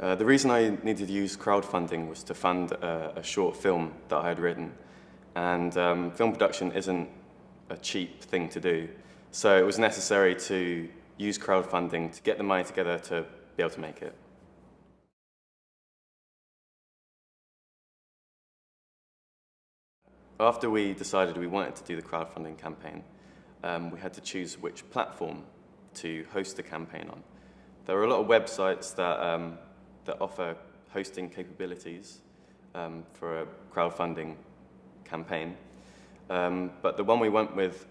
The reason I needed to use crowdfunding was to fund a short film that I had written. And film production isn't a cheap thing to do. So it was necessary to use crowdfunding to get the money together to be able to make it. After we decided we wanted to do the crowdfunding campaign, we had to choose which platform to host the campaign on. There are a lot of websites that offer hosting capabilities for a crowdfunding campaign, but the one we went with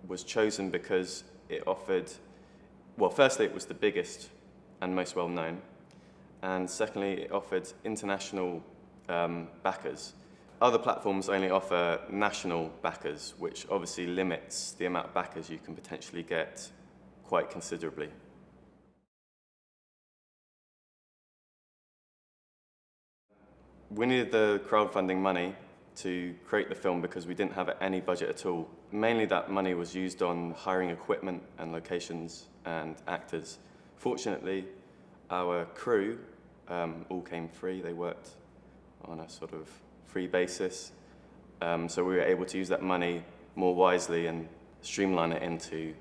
was chosen because it offered, well, firstly, it was the biggest and most well-known, and secondly, it offered international backers. Other platforms only offer national backers, which obviously limits the amount of backers you can potentially get quite considerably. We needed the crowdfunding money to create the film because we didn't have any budget at all. Mainly that money was used on hiring equipment and locations and actors. Fortunately, our crew all came free. They worked on a sort of free basis. So we were able to use that money more wisely and streamline it into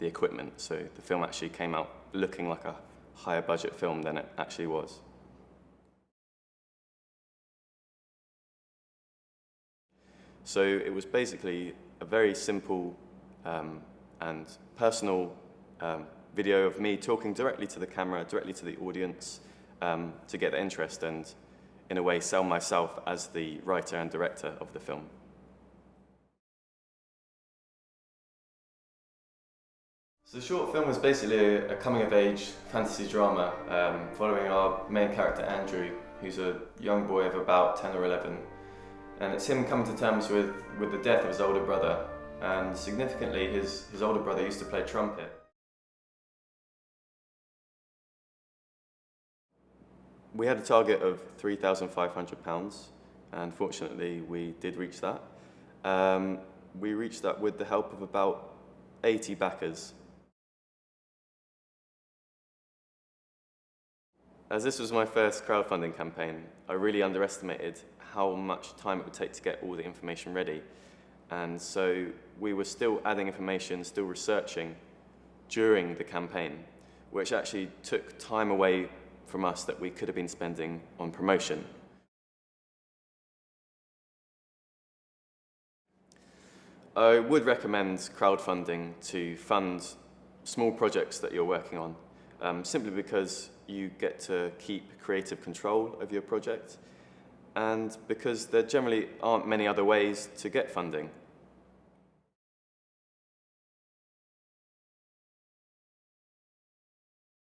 the equipment. So the film actually came out looking like a higher budget film than it actually was. So it was basically a very simple and personal video of me talking directly to the camera, directly to the audience, to get their interest and, in a way, sell myself as the writer and director of the film. So the short film was basically a coming-of-age fantasy drama following our main character Andrew, who's a young boy of about 10 or 11. And it's him coming to terms with the death of his older brother. And significantly, his older brother used to play trumpet. We had a target of £3,500, and fortunately we did reach that. We reached that with the help of about 80 backers. As this was my first crowdfunding campaign, I really underestimated how much time it would take to get all the information ready. And so we were still adding information, still researching during the campaign, which actually took time away from us that we could have been spending on promotion. I would recommend crowdfunding to fund small projects that you're working on, simply because you get to keep creative control of your project, and because there generally aren't many other ways to get funding.